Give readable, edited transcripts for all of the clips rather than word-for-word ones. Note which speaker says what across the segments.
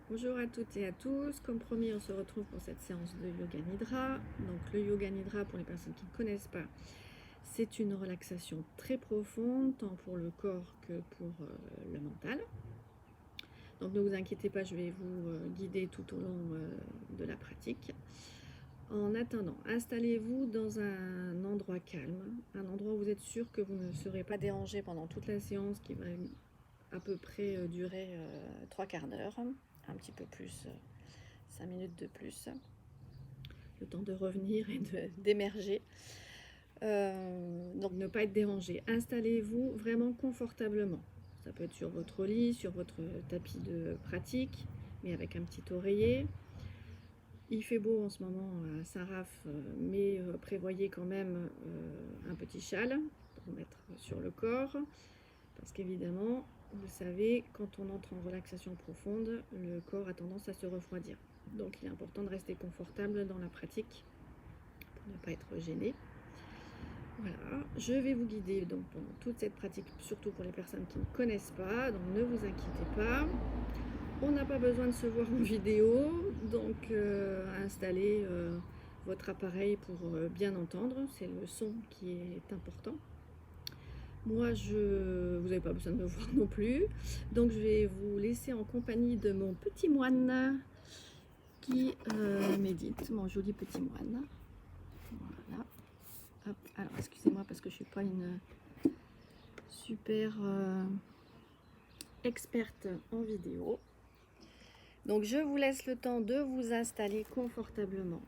Speaker 1: Bonjour à toutes et à tous. Comme promis, on se retrouve pour cette séance de Yoga Nidra. Donc le Yoga Nidra, pour les personnes qui ne connaissent pas, c'est une relaxation très profonde, tant pour le corps que pour le mental. Donc ne vous inquiétez pas, je vais vous guider tout au long de la pratique. En attendant, installez-vous dans un endroit calme, un endroit où vous êtes sûr que vous ne serez pas dérangé pendant toute la séance qui va à peu près durer 3/4 d'heure, un petit peu plus, 5 minutes de plus, le temps de revenir et d'émerger. Donc ne pas être dérangé. Installez-vous vraiment confortablement. Ça peut être sur votre lit, sur votre tapis de pratique, mais avec un petit oreiller. Il fait beau en ce moment à Saint-Raph, mais prévoyez quand même un petit châle pour mettre sur le corps, parce qu'évidemment, vous le savez, quand on entre en relaxation profonde, le corps a tendance à se refroidir. Donc il est important de rester confortable dans la pratique pour ne pas être gêné. Voilà, je vais vous guider donc pendant toute cette pratique, surtout pour les personnes qui ne connaissent pas, donc ne vous inquiétez pas. On n'a pas besoin de se voir en vidéo, donc installez votre appareil pour bien entendre, c'est le son qui est important. Moi, vous n'avez pas besoin de me voir non plus, donc je vais vous laisser en compagnie de mon petit moine qui médite, mon joli petit moine. Voilà. Hop. Alors, excusez-moi parce que je ne suis pas une super experte en vidéo. Donc je vous laisse le temps de vous installer confortablement.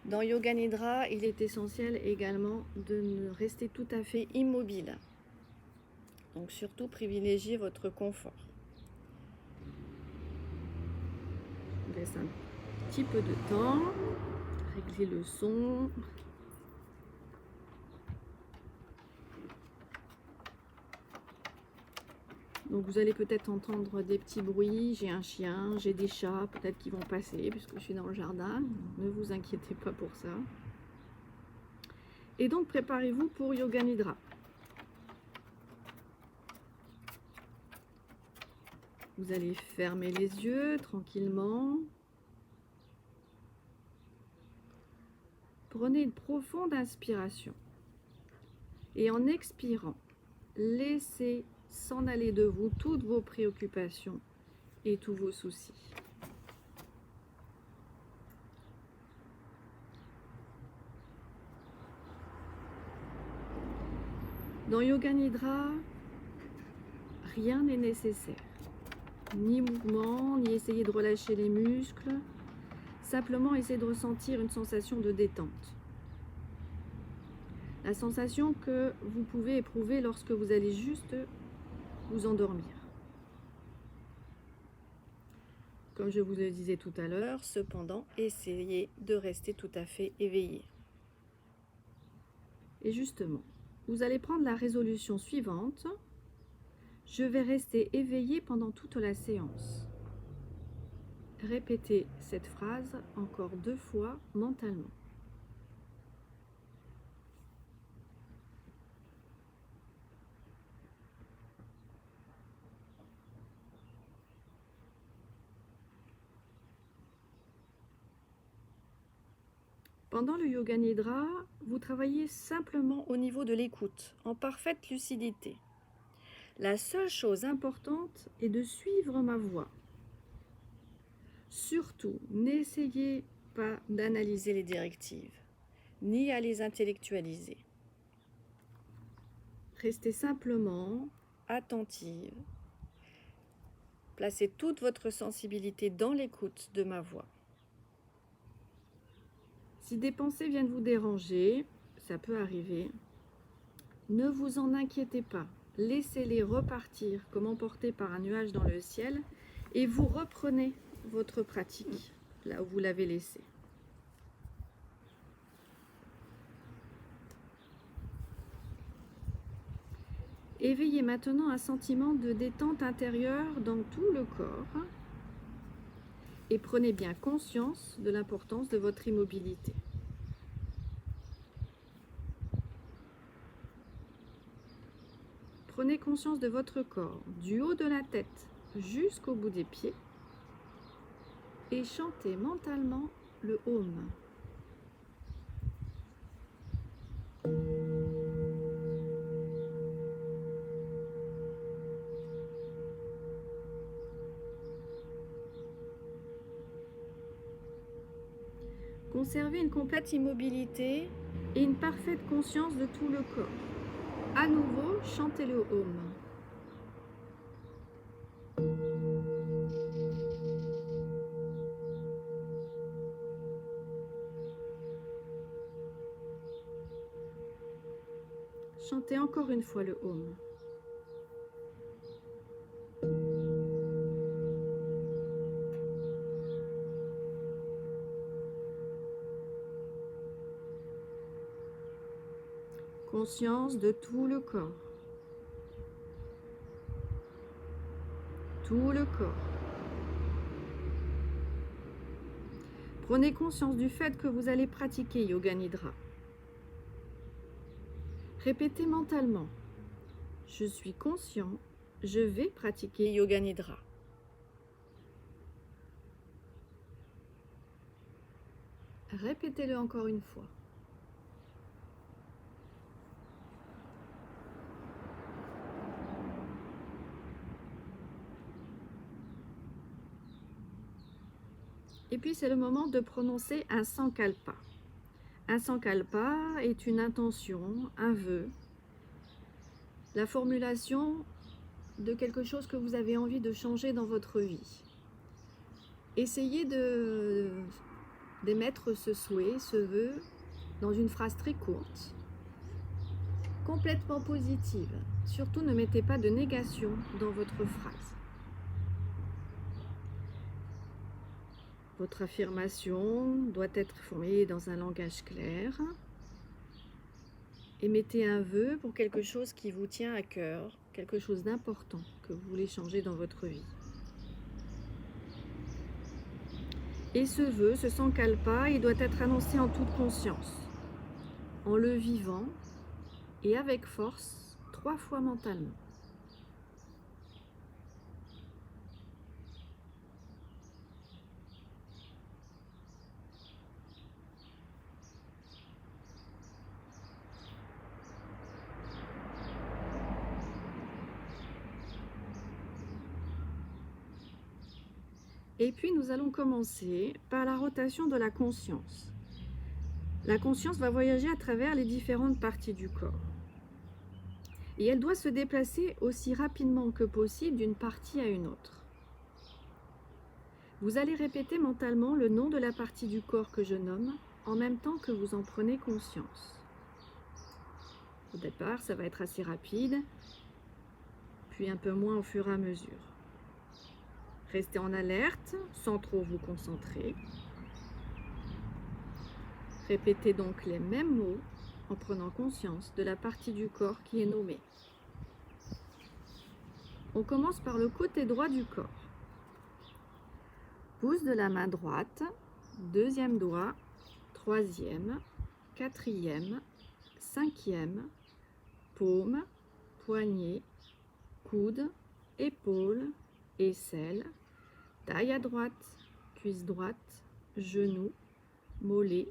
Speaker 1: Dans Yoga Nidra, il est essentiel également de ne rester tout à fait immobile. Donc surtout privilégiez votre confort. Je vous laisse un petit peu de temps, régler le son. Donc vous allez peut-être entendre des petits bruits, j'ai un chien, j'ai des chats peut-être qui vont passer puisque je suis dans le jardin, ne vous inquiétez pas pour ça. Et donc préparez-vous pour Yoga Nidra. Vous allez fermer les yeux tranquillement. Prenez une profonde inspiration. Et en expirant, laissez s'en aller de vous toutes vos préoccupations et tous vos soucis. Dans Yoga Nidra, rien n'est nécessaire. Ni mouvement, ni essayer de relâcher les muscles. Simplement essayer de ressentir une sensation de détente. La sensation que vous pouvez éprouver lorsque vous allez juste vous endormir. Comme je vous le disais tout à l'heure, cependant, essayez de rester tout à fait éveillé. Et justement, vous allez prendre la résolution suivante. Je vais rester éveillé pendant toute la séance. Répétez cette phrase encore 2 fois mentalement. Pendant le Yoga Nidra, vous travaillez simplement au niveau de l'écoute, en parfaite lucidité. La seule chose importante est de suivre ma voix. Surtout, n'essayez pas d'analyser les directives, ni à les intellectualiser. Restez simplement attentive. Placez toute votre sensibilité dans l'écoute de ma voix. Si des pensées viennent vous déranger, ça peut arriver, ne vous en inquiétez pas. Laissez-les repartir comme emportés par un nuage dans le ciel et vous reprenez votre pratique là où vous l'avez laissée. Éveillez maintenant un sentiment de détente intérieure dans tout le corps et prenez bien conscience de l'importance de votre immobilité. Prenez conscience de votre corps, du haut de la tête jusqu'au bout des pieds. et chantez mentalement le Om. Conservez une complète immobilité et une parfaite conscience de tout le corps. À nouveau, chantez le Om. Chantez encore une fois le Om. Conscience de tout le corps. Tout le corps. Prenez conscience du fait que vous allez pratiquer Yoga Nidra. Répétez mentalement. Je suis conscient, je vais pratiquer Yoga Nidra. Répétez-le encore une fois. Et puis c'est le moment de prononcer un sankalpa. Un sankalpa est une intention, un vœu, la formulation de quelque chose que vous avez envie de changer dans votre vie. Essayez d'émettre ce souhait, ce vœu, dans une phrase très courte, complètement positive. Surtout ne mettez pas de négation dans votre phrase. Votre affirmation doit être formulée dans un langage clair. Et mettez un vœu pour quelque chose qui vous tient à cœur, quelque chose d'important que vous voulez changer dans votre vie. Et ce vœu, ce sankalpa, il doit être annoncé en toute conscience, en le vivant et avec force, 3 fois mentalement. Et puis nous allons commencer par la rotation de la conscience. La conscience va voyager à travers les différentes parties du corps. Et elle doit se déplacer aussi rapidement que possible d'une partie à une autre. Vous allez répéter mentalement le nom de la partie du corps que je nomme, en même temps que vous en prenez conscience. Au départ, ça va être assez rapide, puis un peu moins au fur et à mesure. Restez en alerte, sans trop vous concentrer. Répétez donc les mêmes mots en prenant conscience de la partie du corps qui est nommée. On commence par le côté droit du corps. Pouce de la main droite, deuxième doigt, troisième, quatrième, cinquième, paume, poignet, coude, épaule, aisselle, taille à droite, cuisse droite, genou, mollet,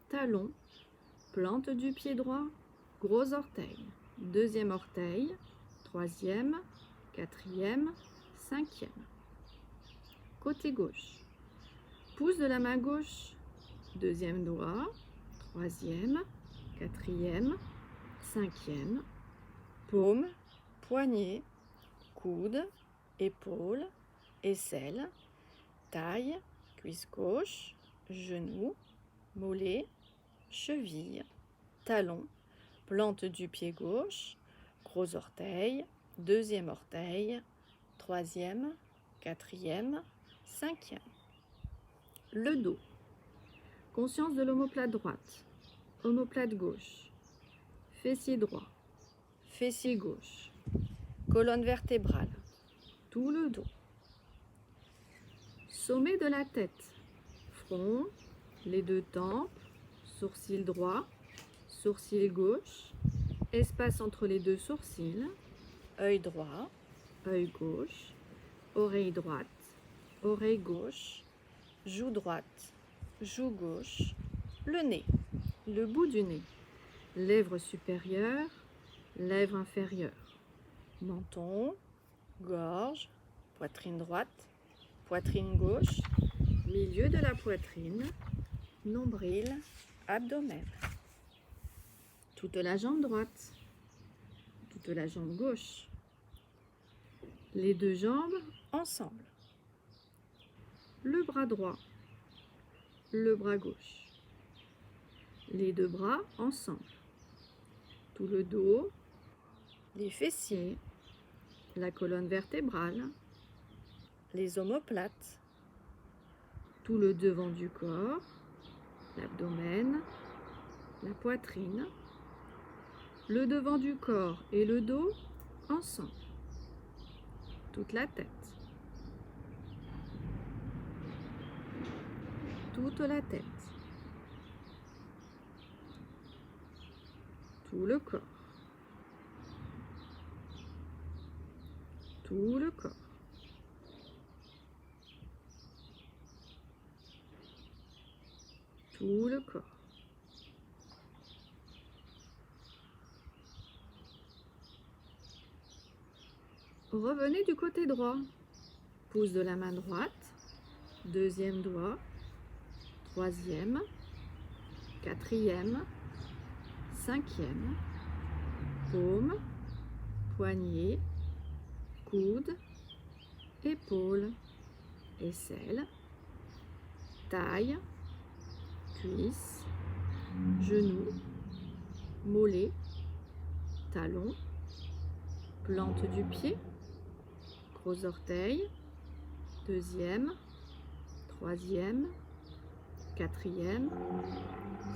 Speaker 1: talon, plante du pied droit, gros orteil, deuxième orteil, troisième, quatrième, cinquième. Côté gauche, pouce de la main gauche, deuxième doigt, troisième, quatrième, cinquième, paume, poignet, coude, épaule, aisselle, taille, cuisse gauche, genou, mollet, cheville, talon, plante du pied gauche, gros orteil, deuxième orteil, troisième, quatrième, cinquième. Le dos. Conscience de l'omoplate droite, omoplate gauche, fessier droit, fessier gauche, colonne vertébrale, tout le dos. Sommet de la tête, front, les deux tempes, sourcil droit, sourcil gauche, espace entre les deux sourcils, œil droit, œil gauche, oreille droite, oreille gauche, joue droite, joue gauche, le nez, le bout du nez, lèvre supérieure, lèvre inférieure, menton, gorge, poitrine droite, poitrine gauche, milieu de la poitrine, nombril, abdomen. Toute la jambe droite, toute la jambe gauche, les deux jambes ensemble, le bras droit, le bras gauche, les deux bras ensemble, tout le dos, les fessiers, la colonne vertébrale, les omoplates, tout le devant du corps, l'abdomen, la poitrine, le devant du corps et le dos ensemble, toute la tête, toute la tête, tout le corps, tout le corps, tout le corps. Revenez du côté droit. Pouce de la main droite, deuxième doigt, troisième, quatrième, cinquième, paume, poignet, coude, épaule, aisselle, taille, cuisse, genou, mollet, talon, plante du pied, gros orteil, deuxième, troisième, quatrième,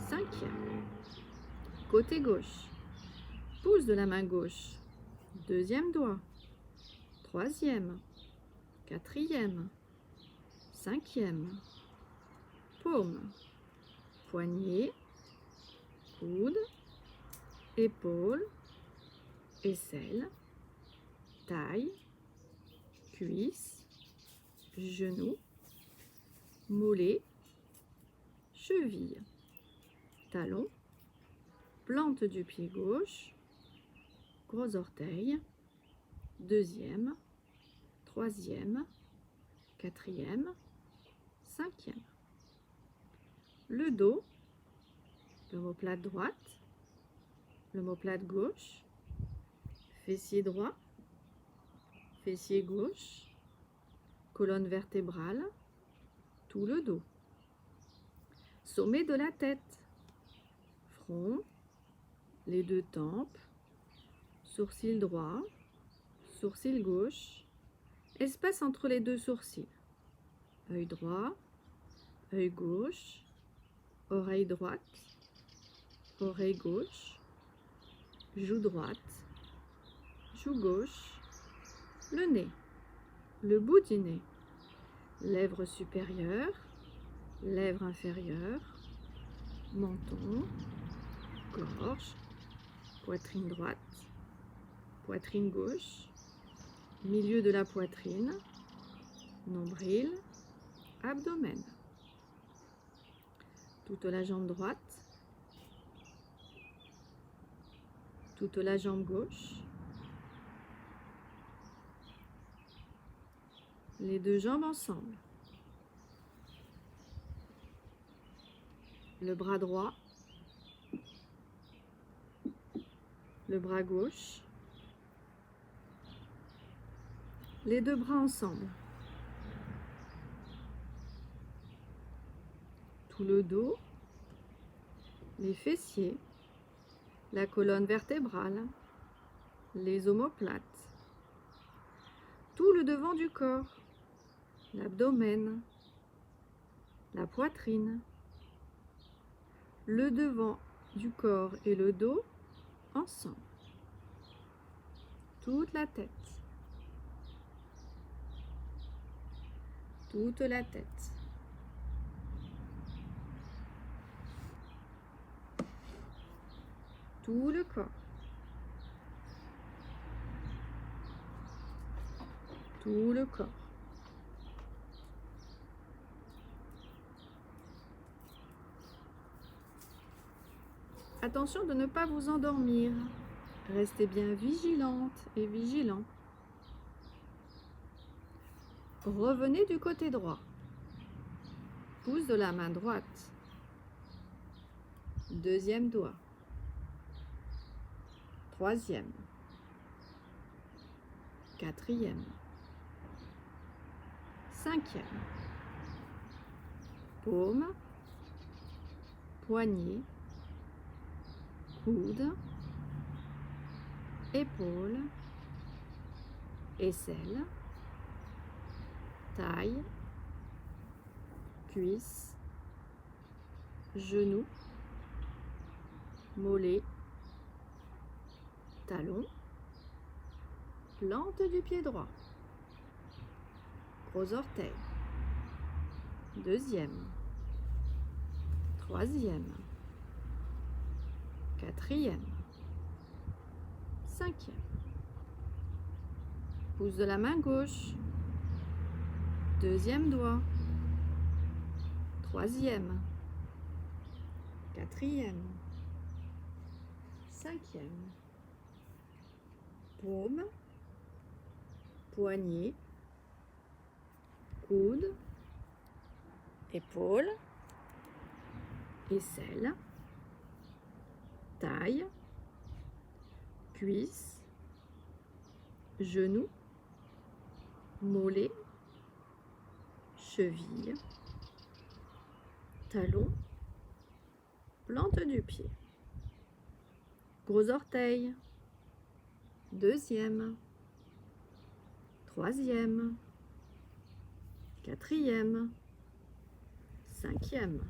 Speaker 1: cinquième. Côté gauche, pouce de la main gauche, deuxième doigt, troisième, quatrième, cinquième, paume, poignet, coude, épaule, aisselle, taille, cuisse, genou, mollet, cheville, talon, plante du pied gauche, gros orteil, deuxième, troisième, quatrième, cinquième. Le dos, l'omoplate droite, l'omoplate gauche, fessier droit, fessier gauche, colonne vertébrale, tout le dos. Sommet de la tête, front, les deux tempes, sourcil droit, sourcil gauche, espace entre les deux sourcils, œil droit, œil gauche, oreille droite, oreille gauche, joue droite, joue gauche, le nez, le bout du nez, lèvre supérieure, lèvre inférieure, menton, gorge, poitrine droite, poitrine gauche, milieu de la poitrine, nombril, abdomen. Toute la jambe droite, toute la jambe gauche, les deux jambes ensemble, le bras droit, le bras gauche, les deux bras ensemble, tout le dos, les fessiers, la colonne vertébrale, les omoplates, tout le devant du corps, l'abdomen, la poitrine, le devant du corps et le dos ensemble, toute la tête, toute la tête, tout le corps, tout le corps, Attention de ne pas vous endormir. Restez bien vigilante et vigilant. Revenez du côté droit. Pouce de la main droite. Deuxième doigt. Troisième. Quatrième. Cinquième. Paume. Poignet. Coude. Épaule. Aisselle. Taille. Cuisse. Genou. Mollet. Talon. Plante du pied droit. Gros orteil. Deuxième. Troisième. Quatrième. Cinquième. Pouce de la main gauche. Deuxième doigt. Troisième. Quatrième. Cinquième. Paume. Poignet. Coude. Épaule. Aisselle. Taille. Cuisse. Genou. Mollet. Cheville. Talon. Plante du pied. Gros orteil. Deuxième. Troisième. Quatrième. Cinquième.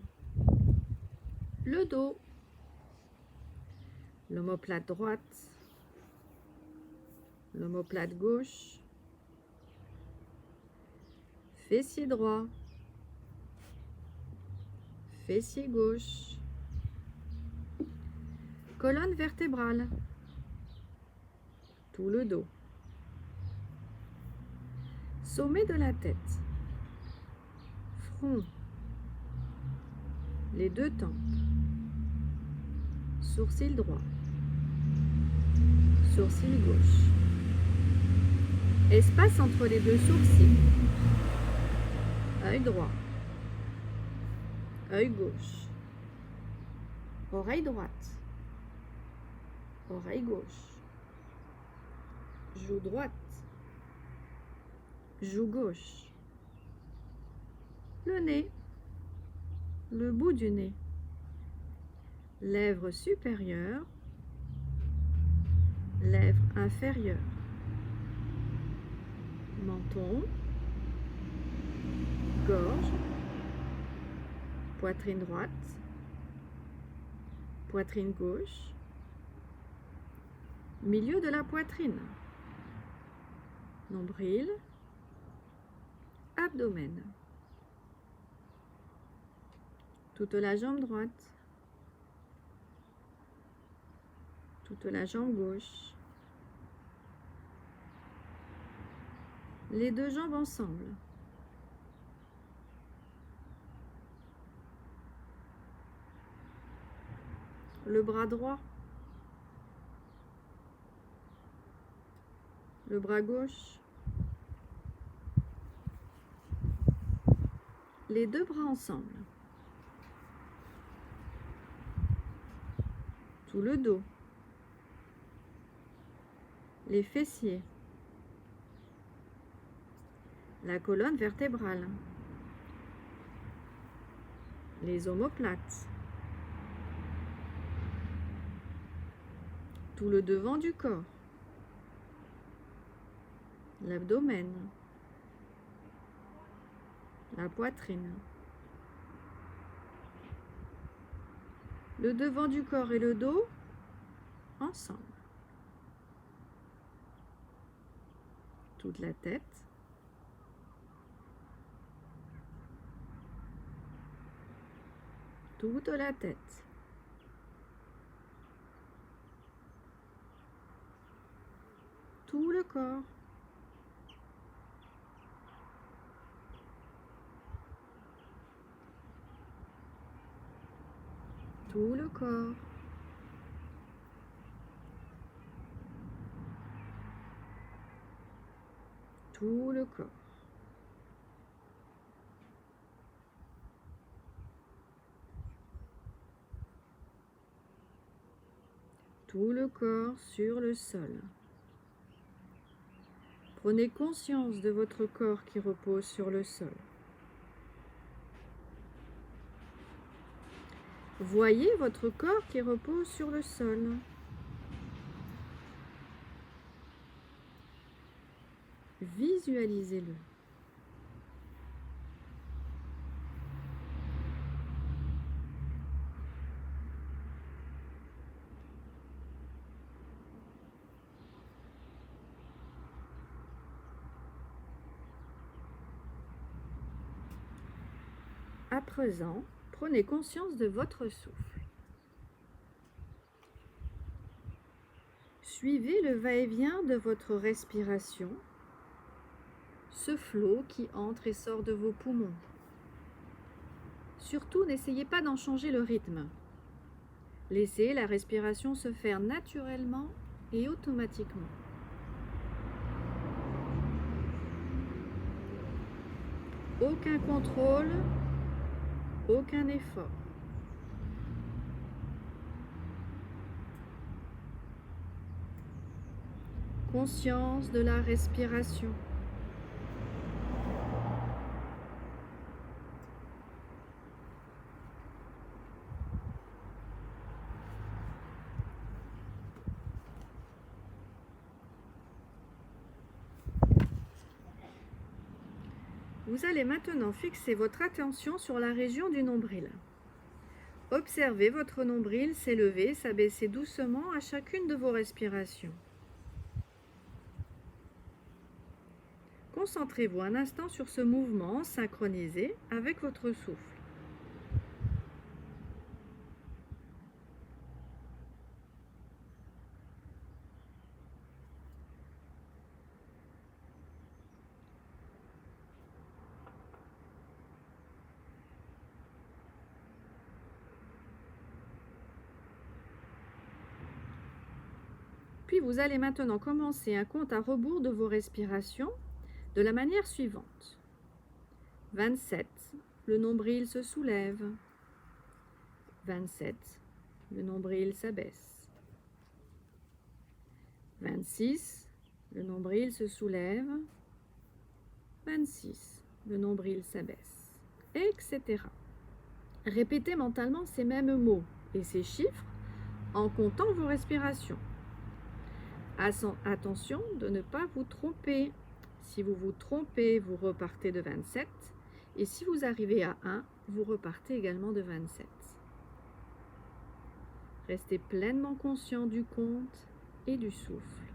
Speaker 1: Le dos. L'omoplate droite. L'omoplate gauche. Fessier droit. Fessier gauche. Colonne vertébrale. Tout le dos. Sommet de la tête. Front. Les deux tempes. Sourcil droit. Sourcil gauche. Espace entre les deux sourcils. Œil droit. Œil gauche. Oreille droite. Oreille gauche. Joue droite. Joue gauche. Le nez. Le bout du nez. Lèvres supérieures. Lèvres inférieures. Menton. Gorge. Poitrine droite. Poitrine gauche. Milieu de la poitrine. Nombril. Abdomen. Toute la jambe droite. Toute la jambe gauche. Les deux jambes ensemble. Le bras droit. Le bras gauche. Les deux bras ensemble. Tout le dos. Les fessiers. La colonne vertébrale. Les omoplates. Tout le devant du corps. L'abdomen. La poitrine. Le devant du corps et le dos ensemble. Toute la tête. Toute la tête. Tout le corps. Tout le corps. tout le corps. Tout le corps sur le sol. Prenez conscience de votre corps qui repose sur le sol. Voyez votre corps qui repose sur le sol. Visualisez-le. À présent, prenez conscience de votre souffle. Suivez le va-et-vient de votre respiration, ce flot qui entre et sort de vos poumons. Surtout, n'essayez pas d'en changer le rythme. Laissez la respiration se faire naturellement et automatiquement. Aucun contrôle, aucun effort. Conscience de la respiration. Vous allez maintenant fixer votre attention sur la région du nombril. Observez votre nombril s'élever, s'abaisser doucement à chacune de vos respirations. Concentrez-vous un instant sur ce mouvement synchronisé avec votre souffle. Puis vous allez maintenant commencer un compte à rebours de vos respirations de la manière suivante. 27, le nombril se soulève. 27, le nombril s'abaisse. 26, le nombril se soulève. 26, le nombril s'abaisse, etc. Répétez mentalement ces mêmes mots et ces chiffres en comptant vos respirations. Attention de ne pas vous tromper. Si vous vous trompez, vous repartez de 27. Et si vous arrivez à 1, vous repartez également de 27. Restez pleinement conscient du compte et du souffle.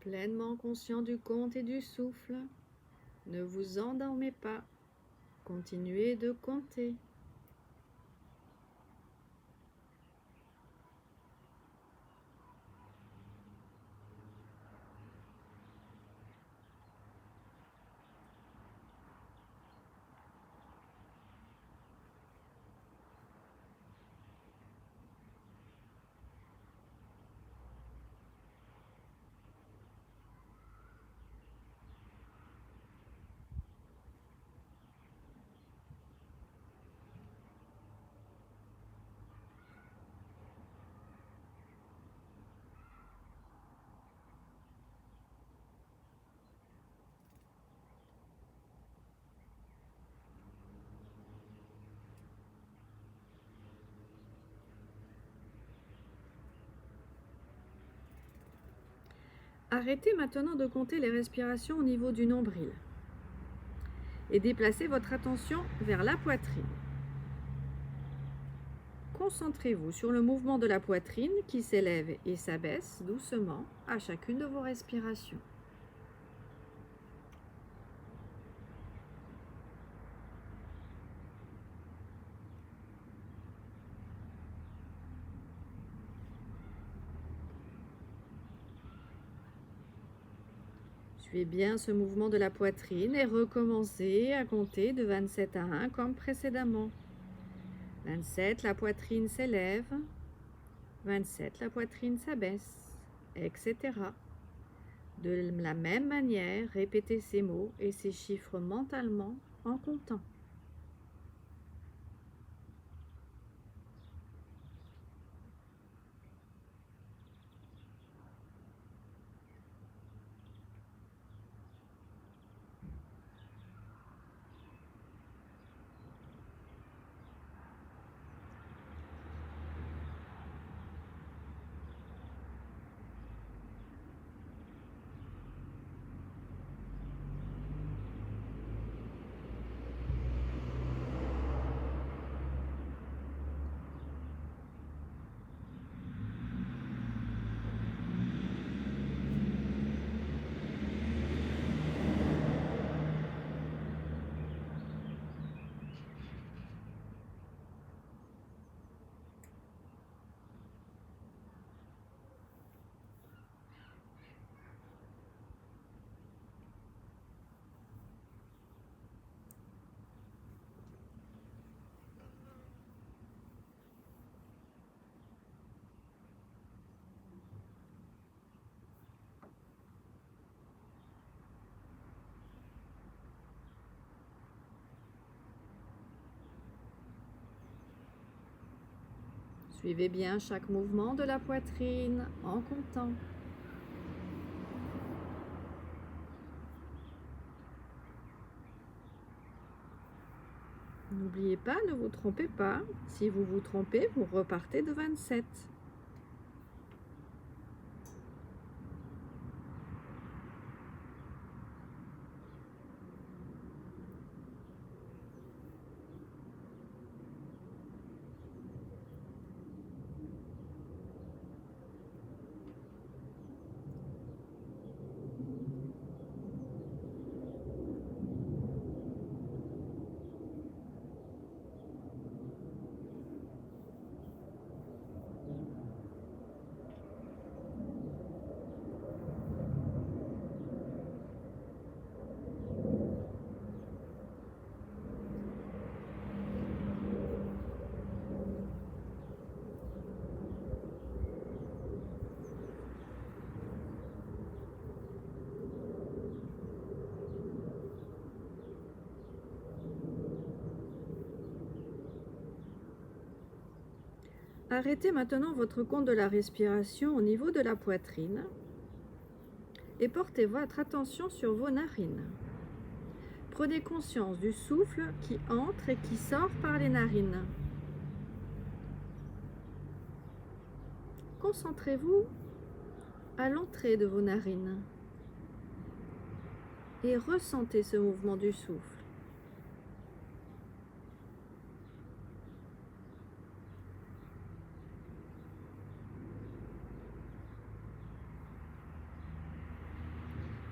Speaker 1: Pleinement conscient du compte et du souffle, ne vous endormez pas, continuez de compter. Arrêtez maintenant de compter les respirations au niveau du nombril et déplacez votre attention vers la poitrine. Concentrez-vous sur le mouvement de la poitrine qui s'élève et s'abaisse doucement à chacune de vos respirations. Suivez bien ce mouvement de la poitrine et recommencez à compter de 27 à 1 comme précédemment. 27, la poitrine s'élève. 27, la poitrine s'abaisse, etc. De la même manière, répétez ces mots et ces chiffres mentalement en comptant. Suivez bien chaque mouvement de la poitrine en comptant. N'oubliez pas, ne vous trompez pas. Si vous vous trompez, vous repartez de 27. Arrêtez maintenant votre compte de la respiration au niveau de la poitrine et portez votre attention sur vos narines. Prenez conscience du souffle qui entre et qui sort par les narines. Concentrez-vous à l'entrée de vos narines et ressentez ce mouvement du souffle.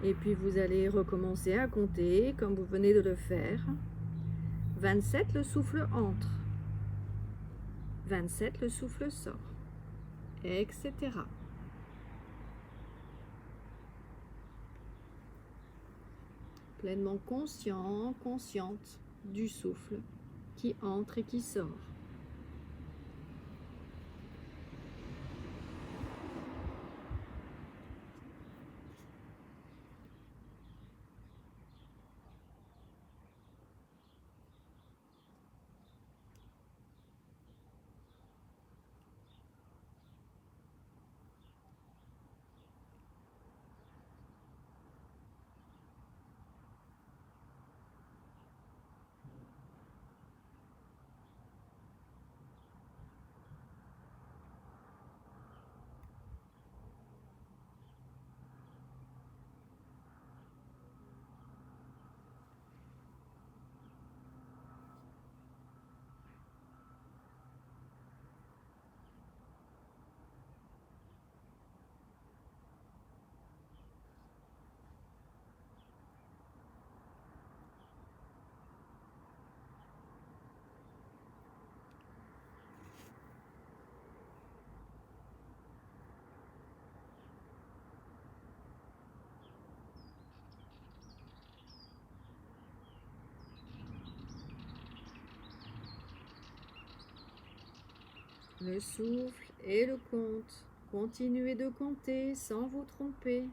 Speaker 1: Et puis vous allez recommencer à compter comme vous venez de le faire. 27, le souffle entre. 27, le souffle sort. Etc. Pleinement conscient, consciente du souffle qui entre et qui sort. le souffle et le compte. Continuez de compter sans vous tromper.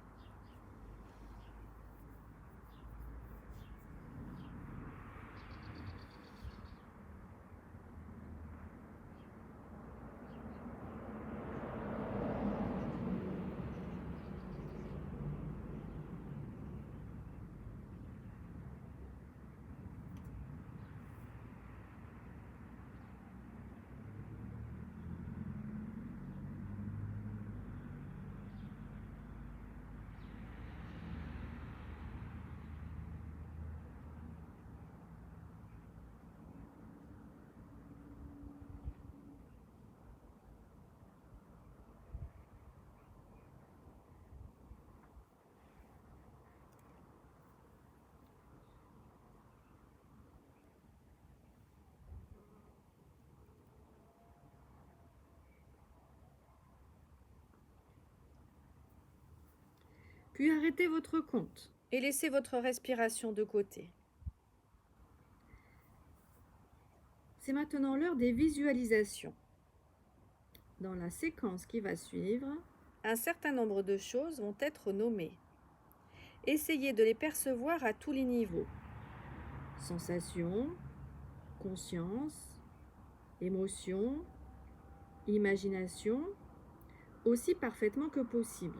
Speaker 1: Puis arrêtez votre compte et laissez votre respiration de côté. C'est maintenant l'heure des visualisations. Dans la séquence qui va suivre, un certain nombre de choses vont être nommées. Essayez de les percevoir à tous les niveaux. Sensations, conscience, émotion, imagination, aussi parfaitement que possible.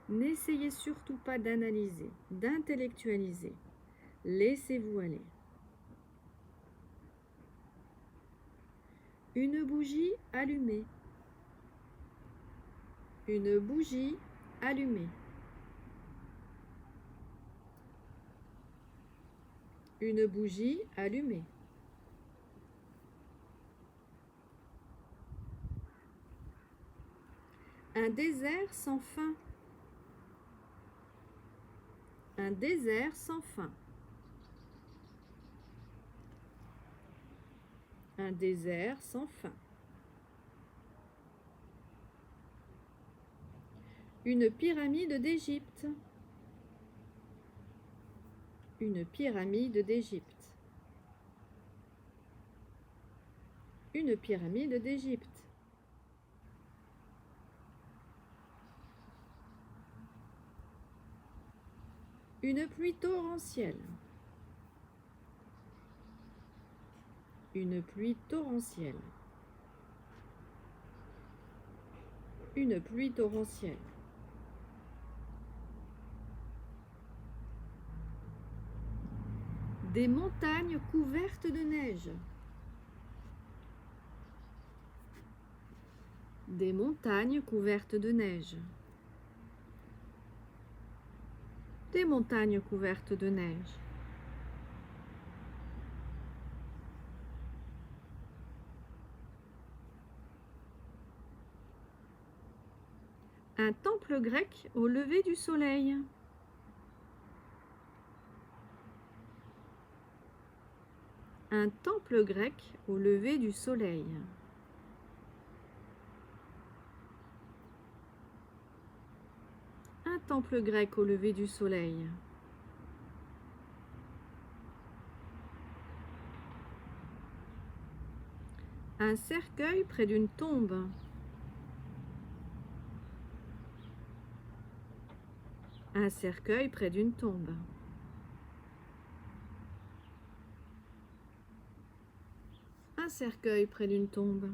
Speaker 1: N'essayez surtout pas d'analyser, d'intellectualiser. Laissez-vous aller. Une bougie allumée. Une bougie allumée. Une bougie allumée. Un désert sans fin. Un désert sans fin. Un désert sans fin. Une pyramide d'Égypte. Une pyramide d'Égypte. Une pyramide d'Égypte. Une pluie torrentielle. Une pluie torrentielle. Une pluie torrentielle. Des montagnes couvertes de neige. Des montagnes couvertes de neige. Des montagnes couvertes de neige. Un temple grec au lever du soleil. Un temple grec au lever du soleil. Un temple grec au lever du soleil. Un cercueil près d'une tombe. Un cercueil près d'une tombe. Un cercueil près d'une tombe.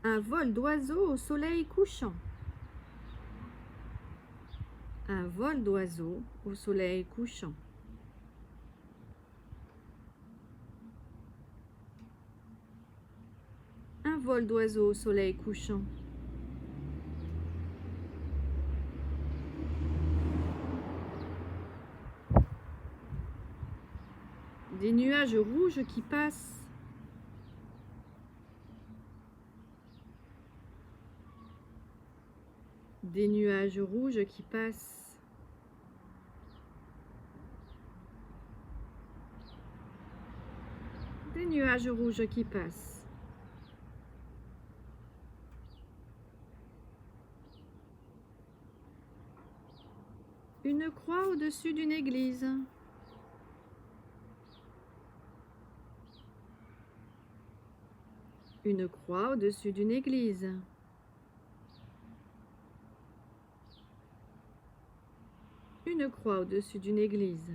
Speaker 1: Un vol d'oiseaux au soleil couchant. Un vol d'oiseaux au soleil couchant. Un vol d'oiseaux au soleil couchant. Des nuages rouges qui passent. Des nuages rouges qui passent. Des nuages rouges qui passent. Une croix au-dessus d'une église. Une croix au-dessus d'une église. Une croix au-dessus d'une église.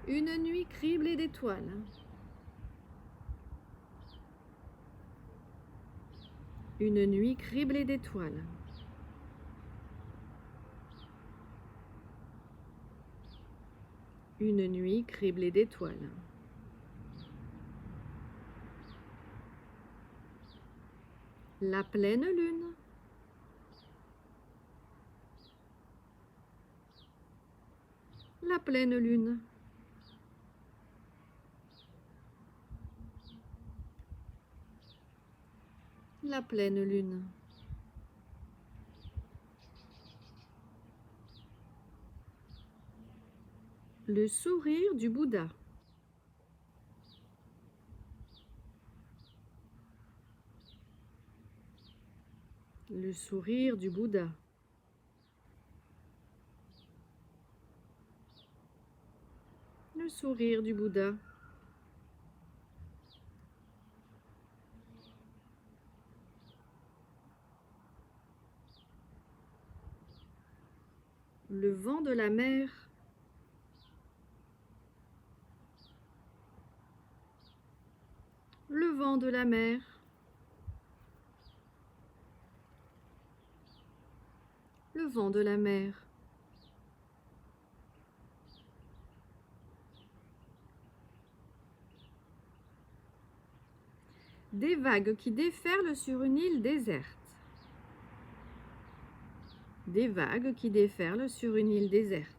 Speaker 1: Une nuit criblée d'étoiles. Une nuit criblée d'étoiles. Une nuit criblée d'étoiles. La pleine lune. La pleine lune. La pleine lune. Le sourire du Bouddha. Le sourire du Bouddha. Le sourire du Bouddha. Le vent de la mer. Le vent de la mer. Le vent de la mer. Des vagues qui déferlent sur une île déserte. Des vagues qui déferlent sur une île déserte.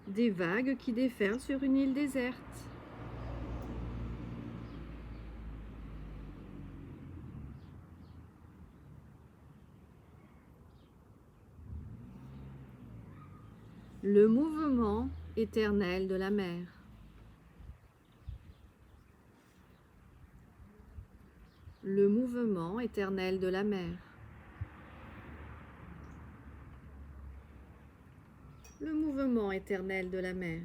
Speaker 1: Des vagues qui déferlent sur une île déserte. Le mouvement éternel de la mer. Le mouvement éternel de la mer. Le mouvement éternel de la mer.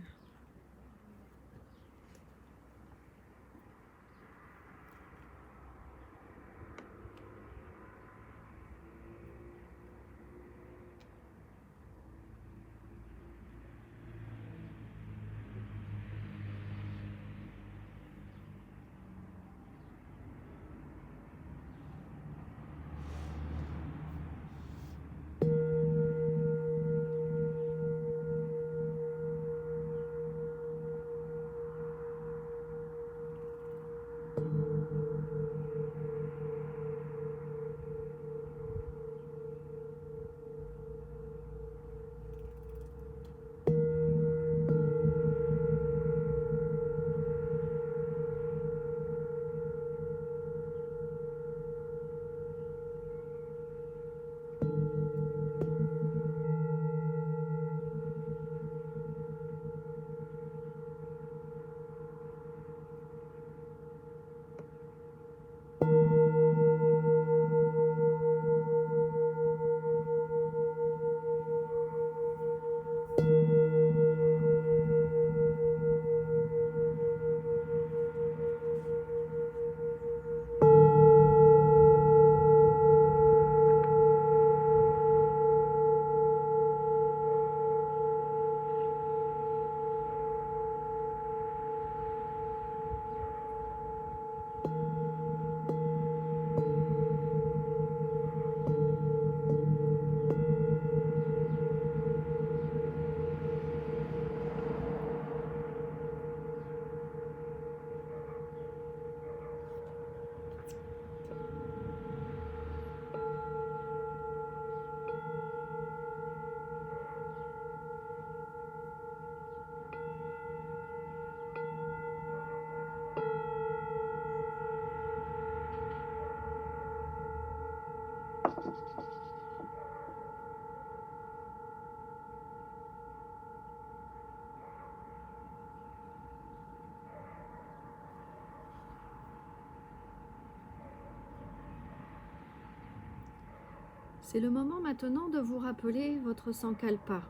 Speaker 1: C'est le moment maintenant de vous rappeler votre sankalpa,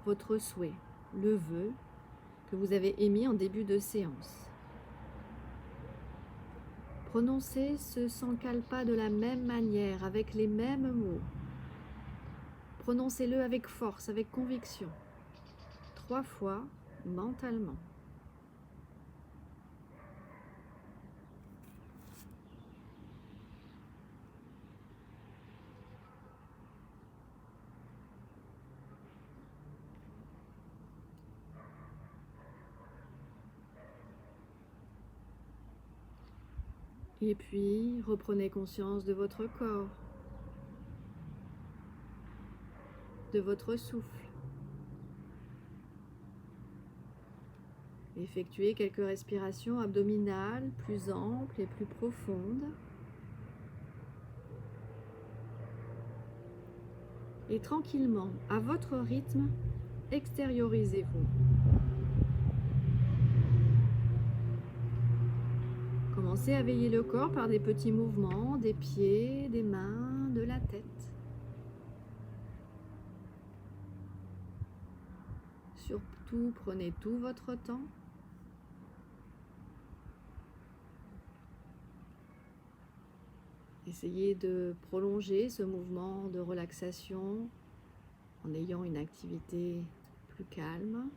Speaker 1: votre souhait, le vœu que vous avez émis en début de séance. Prononcez ce sankalpa de la même manière, avec les mêmes mots. Prononcez-le avec force, avec conviction, 3 fois mentalement. Et puis, reprenez conscience de votre corps, de votre souffle. Effectuez quelques respirations abdominales plus amples et plus profondes. Et tranquillement, à votre rythme, extériorisez-vous. Commencez à veiller le corps par des petits mouvements, des pieds, des mains, de la tête. Surtout, prenez tout votre temps. Essayez de prolonger ce mouvement de relaxation en ayant une activité plus calme.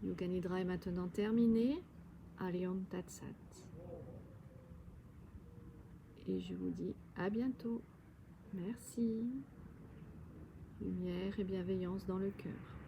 Speaker 1: Yoga Nidra est maintenant terminé. Arion Tatsat. Et je vous dis à bientôt. Merci. Lumière et bienveillance dans le cœur.